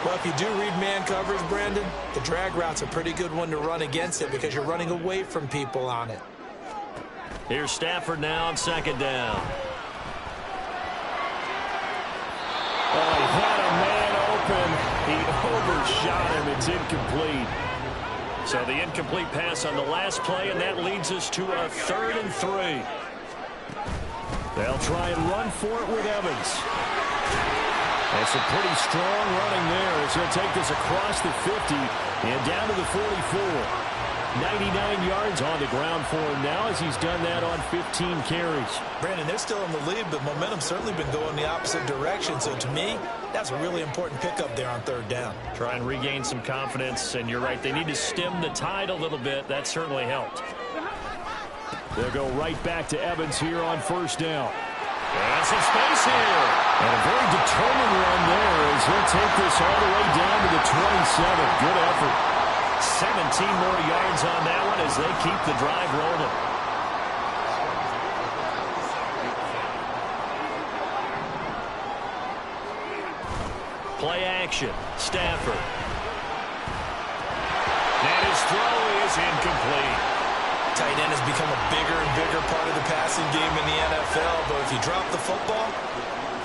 Well, if you do read man coverage, Brandon, the drag route's a pretty good one to run against it because you're running away from people on it. Here's Stafford now on 2nd down. Oh, he had a man open. He overshot him. It's incomplete. So the incomplete pass on the last play, and that leads us to a 3rd and 3. They'll try and run for it with Evans. That's a pretty strong running there. It's going to take this across the 50 and down to the 44. 99 yards on the ground for him now as he's done that on 15 carries. Brandon, they're still in the lead, but momentum's certainly been going the opposite direction. So to me, that's a really important pickup there on 3rd down. Try and regain some confidence, and you're right, they need to stem the tide a little bit. That certainly helped. They'll go right back to Evans here on 1st down. And some space here. And a very determined run there as he'll take this all the way down to the 27. Good effort. 17 more yards on that one as they keep the drive rolling. Play action. Stafford. And his throw is incomplete. Tight end has become a bigger and bigger part of the passing game in the NFL, but if you drop the football,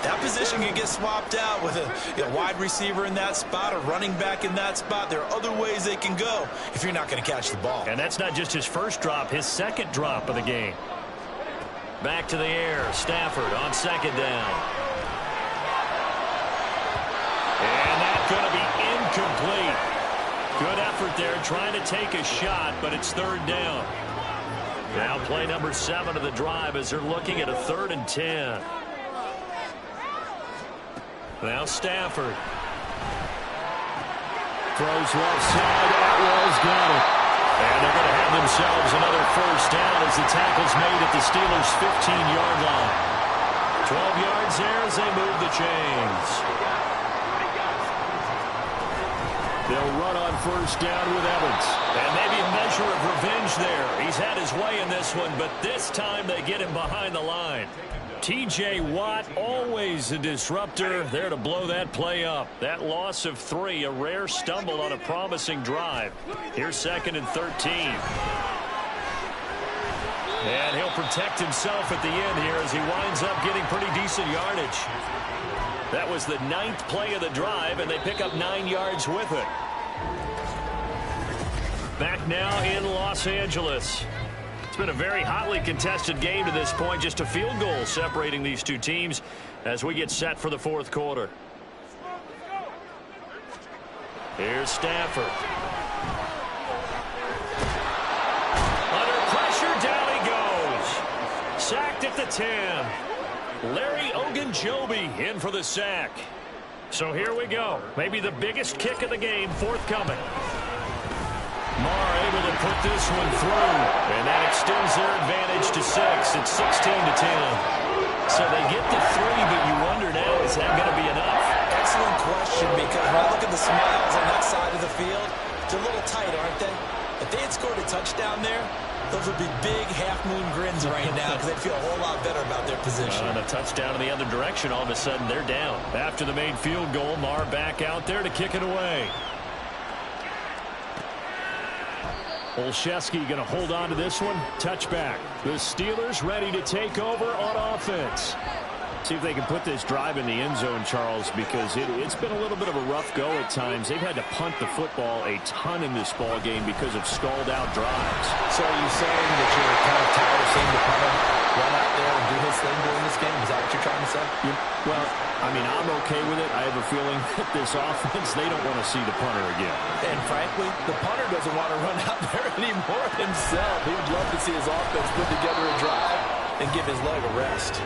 that position can get swapped out with a wide receiver in that spot, a running back in that spot. There are other ways they can go if you're not going to catch the ball. And that's not just his first drop, his 2nd drop of the game. Back to the air. Stafford on 2nd down. And that's going to be incomplete. Good effort there trying to take a shot, but it's 3rd down. Now play number 7 of the drive as they're looking at a 3rd and 10. Now Stafford. Throws left side. Atwell's got it. And they're going to have themselves another 1st down as the tackle's made at the Steelers' 15-yard line. 12 yards there as they move the chains. They'll run on 1st down with Evans. And maybe a measure of revenge there. He's had his way in this one, but this time they get him behind the line. T.J. Watt, always a disruptor, there to blow that play up. That loss of 3, a rare stumble on a promising drive. Here's 2nd and 13. And he'll protect himself at the end here as he winds up getting pretty decent yardage. That was the 9th play of the drive, and they pick up 9 yards with it. Back now in Los Angeles. It's been a very hotly contested game to this point. Just a field goal separating these two teams as we get set for the 4th quarter. Here's Stafford. Under pressure, down he goes. Sacked at the 10. Larry Ogunjobi in for the sack. So here we go. Maybe the biggest kick of the game forthcoming. Marr able to put this one through, and that extends their advantage to 6. It's 16 to 10. So they get the 3, but you wonder now, is that going to be enough? Excellent question, because when I look at the smiles on that side of the field, they're a little tight, aren't they? If they had scored a touchdown there, those would be big half-moon grins right now because they'd feel a whole lot better about their position. And a touchdown in the other direction, all of a sudden they're down. After the made field goal, Marr back out there to kick it away. Olszewski going to hold on to this one. Touchback. The Steelers ready to take over on offense. See if they can put this drive in the end zone, Charles, because it's been a little bit of a rough go at times. They've had to punt the football a ton in this ball game because of stalled out drives. So are you saying that you're kind of tired of seeing the punter run out there and do his thing during this game? Is that what you're trying to say? Well, I mean, I'm okay with it. I have a feeling that this offense, they don't want to see the punter again. And frankly, the punter doesn't want to run out there anymore himself. He would love to see his offense put together a drive and give his leg a rest.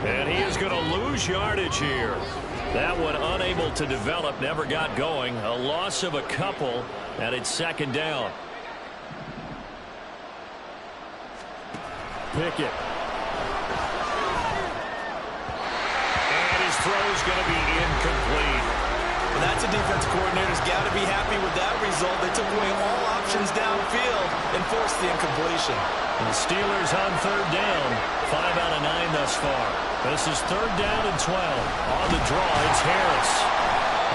And he is going to lose yardage here. That one unable to develop, never got going. A loss of a couple, and it's 2nd down. Pickett. is going to be incomplete. Well, that's a defense coordinator's got to be happy with that result. They took away all options downfield and forced the incompletion. The Steelers on third down. 5 out of 9 thus far. This is third down and 12. On the draw, it's Harris.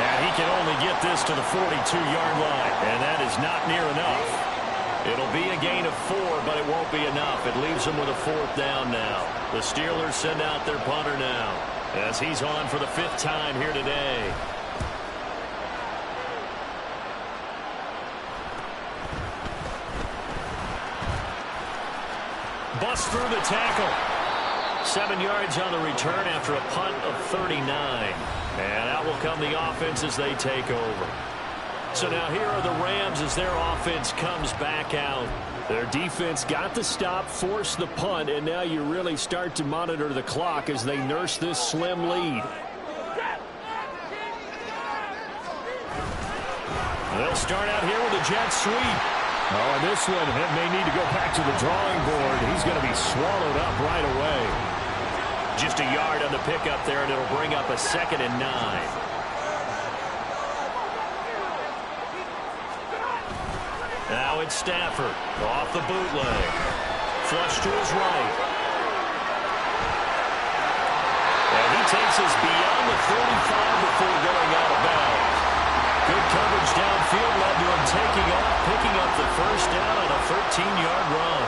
And he can only get this to the 42-yard line. And that is not near enough. It'll be a gain of 4, but it won't be enough. It leaves them with a fourth down now. The Steelers send out their punter now, as he's on for the 5th time here today. Bust through the tackle. 7 yards on the return after a punt of 39. And out will come the offense as they take over. So now here are the Rams as their offense comes back out. Their defense got the stop, forced the punt, and now you really start to monitor the clock as they nurse this slim lead. They'll start out here with a jet sweep. Oh, and this one may need to go back to the drawing board. He's going to be swallowed up right away. Just a yard on the pickup there, and it'll bring up a 2nd and 9. Now it's Stafford off the bootleg. Flush to his right. And he takes us beyond the 35 before going out of bounds. Good coverage downfield led to him taking off, picking up the first down on a 13-yard run.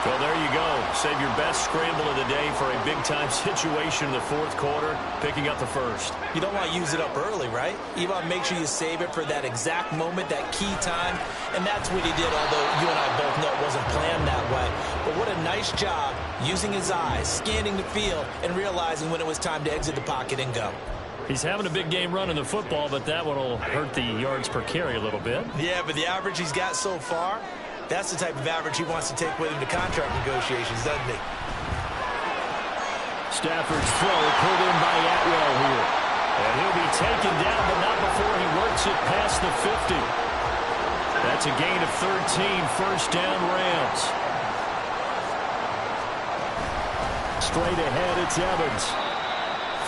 Well, there you go. Save your best scramble of the day for a big-time situation in the 4th quarter, picking up the first. You don't want to use it up early, right? You want to make sure you save it for that exact moment, that key time, and that's what he did, although you and I both know it wasn't planned that way. But what a nice job using his eyes, scanning the field, and realizing when it was time to exit the pocket and go. He's having a big game running the football, but that one will hurt the yards per carry a little bit. Yeah, but the average he's got so far, that's the type of average he wants to take with him to contract negotiations, doesn't he? Stafford's throw pulled in by Atwell here. And he'll be taken down, but not before he works it past the 50. That's a gain of 13, first down Rams. Straight ahead, it's Evans.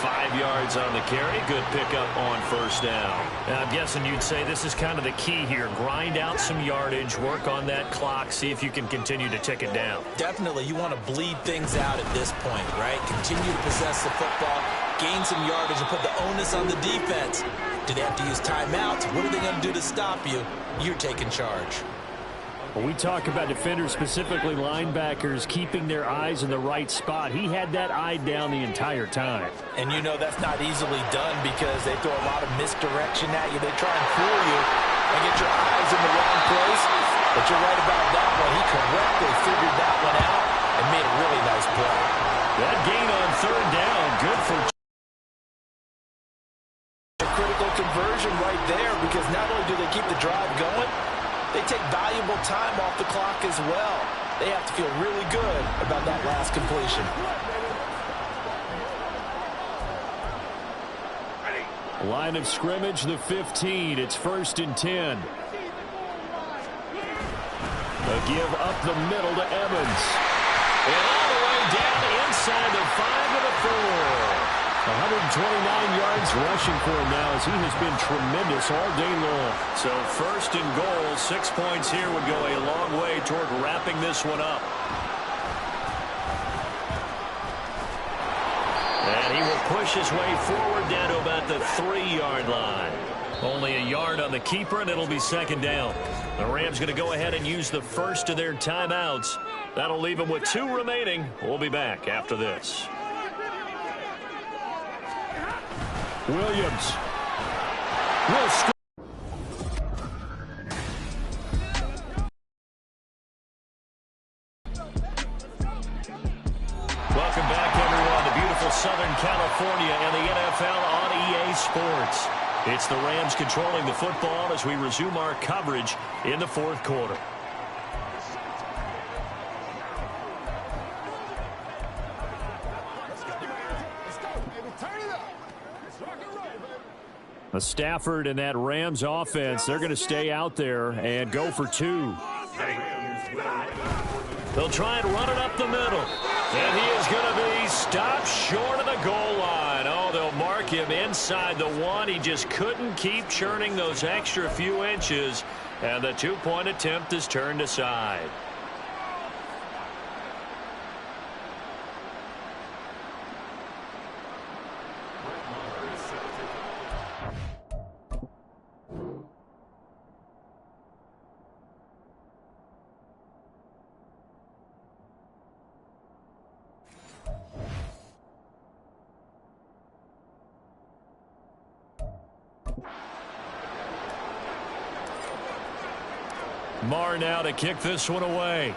5 yards on the carry. Good pickup on first down. Now, I'm guessing you'd say this is kind of the key here. Grind out some yardage, work on that clock, see if you can continue to tick it down. Definitely. You want to bleed things out at this point, right? Continue to possess the football, gain some yardage, and put the onus on the defense. Do they have to use timeouts? What are they going to do to stop you? You're taking charge. When we talk about defenders, specifically linebackers, keeping their eyes in the right spot, he had that eye down the entire time. And you know that's not easily done because they throw a lot of misdirection at you. They try and fool you and get your eyes in the wrong place. But you're right about that one. He correctly figured that one out and made a really nice play. That gain on third down, good for a critical conversion right there because not only do they keep the drive going, they take valuable time off the clock as well. They have to feel really good about that last completion. Line of scrimmage, the 15. It's 1st and 10. A give up the middle to Evans. And all the way down inside the 5 to the 4. 129 yards rushing for him now as he has been tremendous all day long. So 1st and goal, 6 points here would go a long way toward wrapping this one up. And he will push his way forward down to about the 3-yard line. Only a yard on the keeper, and it'll be 2nd down. The Rams going to go ahead and use the first of their timeouts. That'll leave them with 2 remaining. We'll be back after this. Williams will score. Welcome back, everyone, to beautiful Southern California and the NFL on EA Sports. It's the Rams controlling the football as we resume our coverage in the 4th quarter. Stafford and that Rams offense, they're going to stay out there and go for 2. They'll try and run it up the middle. And he is going to be stopped short of the goal line. Oh, they'll mark him inside the 1. He just couldn't keep churning those extra few inches, and the two-point attempt is turned aside. Marr now to kick this one away.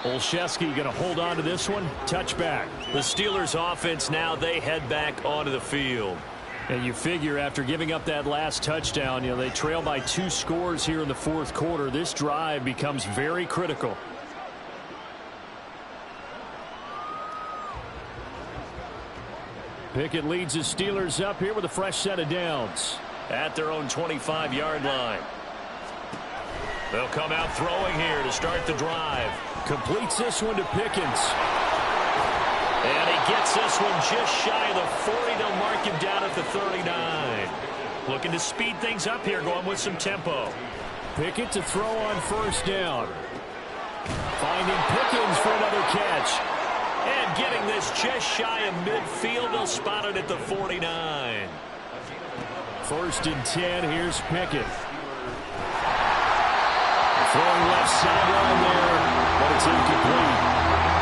Olszewski going to hold on to this one. Touchback. The Steelers offense now, they head back onto the field. And you figure after giving up that last touchdown, they trail by 2 scores here in the fourth quarter. This drive becomes very critical. Pickett leads the Steelers up here with a fresh set of downs at their own 25-yard line. They'll come out throwing here to start the drive. Completes this one to Pickens. And he gets this one just shy of the 40. They'll mark him down at the 39. Looking to speed things up here, going with some tempo. Pickett to throw on first down. Finding Pickens for another catch. And getting this just shy of midfield. They'll spot it at the 49. First and 10. Here's Pickett. Throwing left sideline there, but it's incomplete.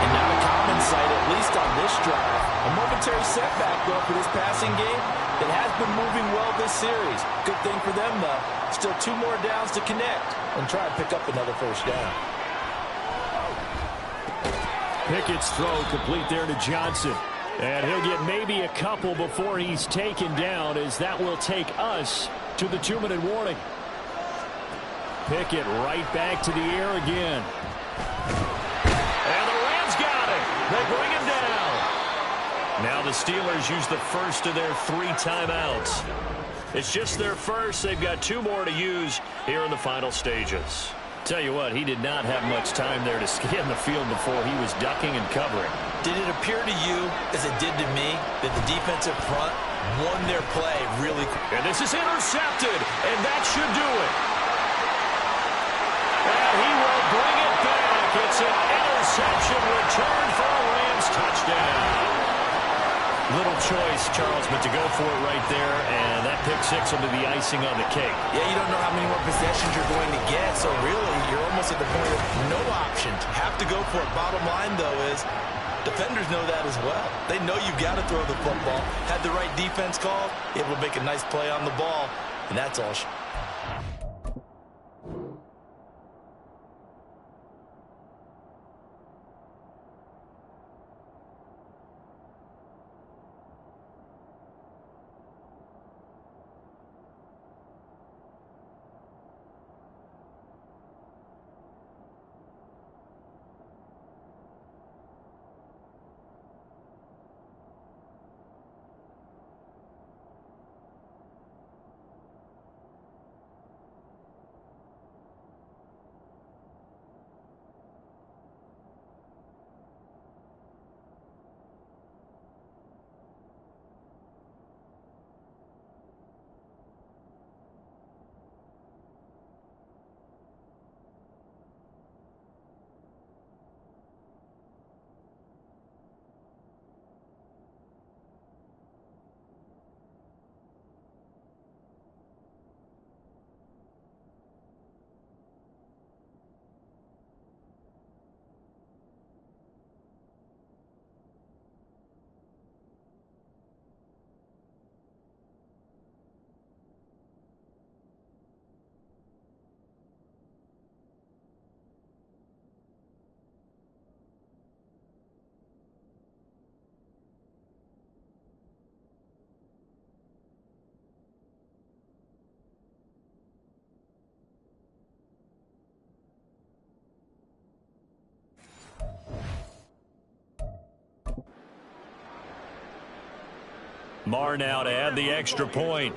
And not a common sight, at least on this drive. A momentary setback, though, for this passing game that has been moving well this series. Good thing for them, though. Still 2 more downs to connect and try and pick up another first down. Pickett's throw complete there to Johnson. And he'll get maybe a couple before he's taken down, as that will take us to the 2-minute warning. Pickett right back to the air again. And the Rams got it. They bring him down. Now the Steelers use the first of their 3 timeouts. It's just their first. They've got 2 more to use here in the final stages. Tell you what, he did not have much time there to scan the field before he was ducking and covering. Did it appear to you, as it did to me, that the defensive front won their play really quick? And this is intercepted, and that should do it. And he will bring it back. It's an interception return for a Rams touchdown. Little choice, Charles, but to go for it right there, and that pick 6 will be the icing on the cake. Yeah, you don't know how many more possessions you're going to get, so really, you're almost at the point of no option. Have to go for it. Bottom line, though, is defenders know that as well. They know you've got to throw the football. Had the right defense called, able to make a nice play on the ball, and that's all. Marr now to add the extra point.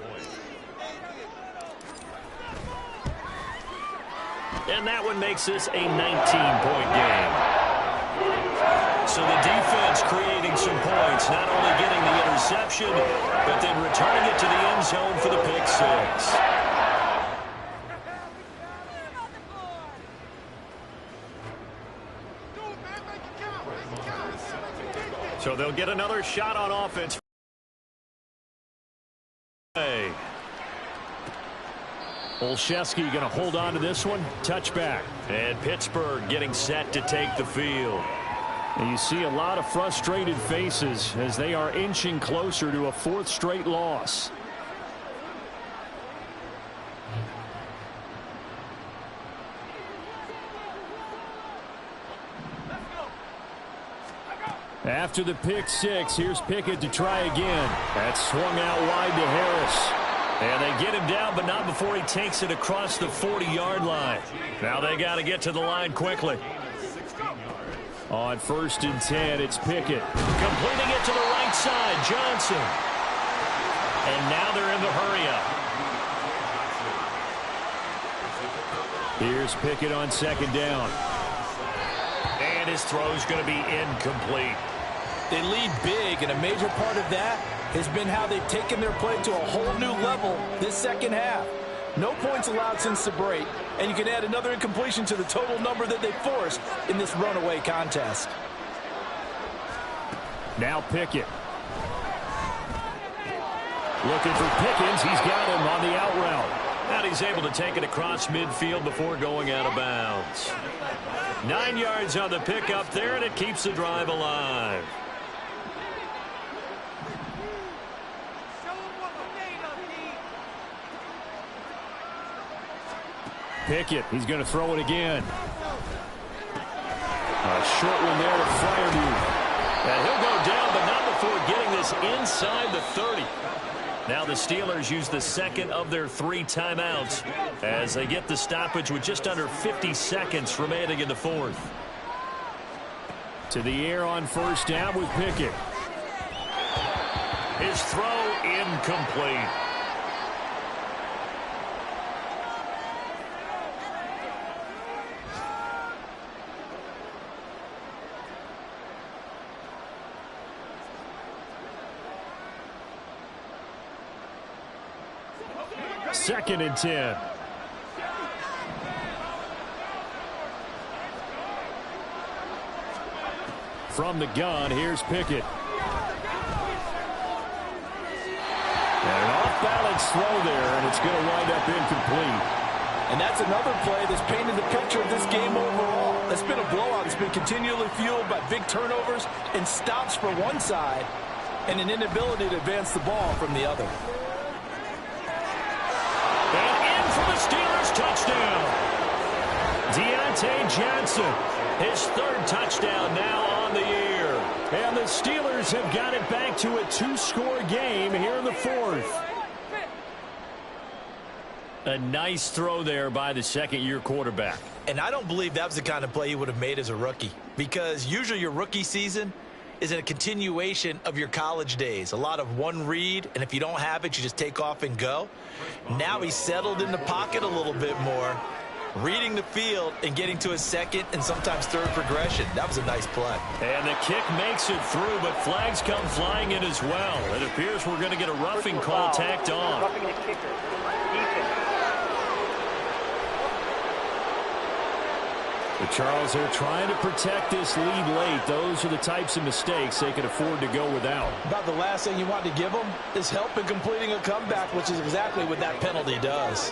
And that one makes this a 19-point game. So the defense Pitts not only getting the interception, but then returning it to the end zone for the pick six. So they'll get another shot on offense. Olszewski going to hold on to this one. Touchback. And Pittsburgh getting set to take the field. And you see a lot of frustrated faces as they are inching closer to a fourth straight loss. After the pick six, here's Pickett to try again. That's swung out wide to Harris. And they get him down, but not before he takes it across the 40-yard line. Now they got to get to the line quickly. On 1st and 10, it's Pickett. Completing it to the right side, Johnson. And now they're in the hurry-up. Here's Pickett on 2nd down. And his throw's going to be incomplete. They lead big, and a major part of that has been how they've taken their play to a whole new level this second half. No points allowed since the break, and you can add another incompletion to the total number that they forced in this runaway contest. Now Pickett. Looking for Pickens. He's got him on the out route. And he's able to take it across midfield before going out of bounds. 9 yards on the pickup there, and it keeps the drive alive. Pickett, he's going to throw it again. A short one there to Fryermuth. And he'll go down, but not before getting this inside the 30. Now the Steelers use the second of their 3 timeouts as they get the stoppage with just under 50 seconds remaining in the fourth. To the air on 1st down with Pickett. His throw incomplete. Second and 10. From the gun, here's Pickett. And an off-balance throw there, and it's going to wind up incomplete. And that's another play that's painted the picture of this game overall. It's been a blowout. It's been continually fueled by big turnovers and stops for one side and an inability to advance the ball from the other. For the Steelers touchdown. Deontay Johnson, his 3rd touchdown now on the year. And the Steelers have got it back to a 2-score game here in the 4th. A nice throw there by the second-year quarterback. And I don't believe that was the kind of play he would have made as a rookie, because usually your rookie season is a continuation of your college days. A lot of one read, and if you don't have it, you just take off and go. Now he's settled in the pocket a little bit more, reading the field and getting to his 2nd and sometimes 3rd progression. That was a nice play. And the kick makes it through, but flags come flying in as well. It appears we're going to get a roughing call tacked on. Roughing the kicker. Defense. But Charles, they're trying to protect this lead late. Those are the types of mistakes they can afford to go without. About the last thing you want to give them is help in completing a comeback, which is exactly what that penalty does.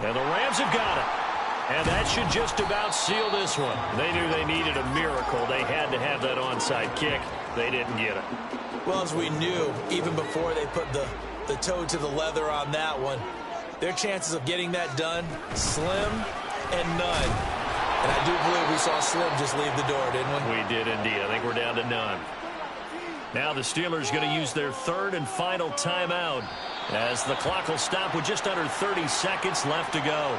And the Rams have got it. And that should just about seal this one. They knew they needed a miracle. They had to have that onside kick. They didn't get it. Well, as we knew, even before they put the toe to the leather on that one, their chances of getting that done, slim and none. And I do believe we saw Slim just leave the door, didn't we? We did indeed. I think we're down to none. Now the Steelers going to use their 3rd and final timeout as the clock will stop with just under 30 seconds left to go.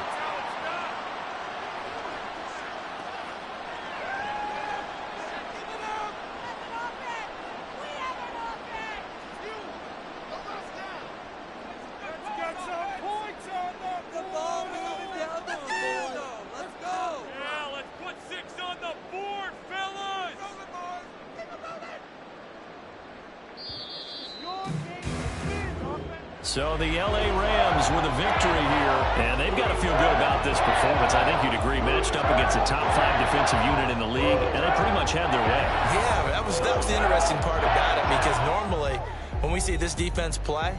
So the L.A. Rams with a victory here. And they've got to feel good about this performance. I think you'd agree, matched up against a top 5 defensive unit in the league, and they pretty much had their way. Yeah, that was the interesting part about it, because normally when we see this defense play,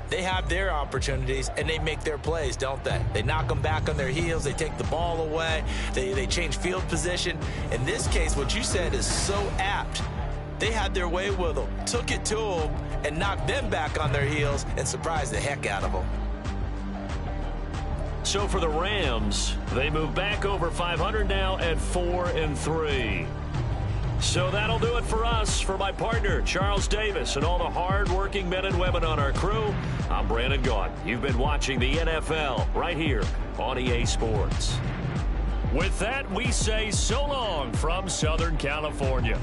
they have their opportunities and they make their plays, don't they? They knock them back on their heels. They take the ball away. They change field position. In this case, what you said is so apt. They had their way with them, took it to them, and knocked them back on their heels and surprised the heck out of them. So for the Rams, they move back over 500 now at 4-3. So that'll do it for us. For my partner, Charles Davis, and all the hard-working men and women on our crew, I'm Brandon Gaudin. You've been watching the NFL right here on EA Sports. With that, we say so long from Southern California.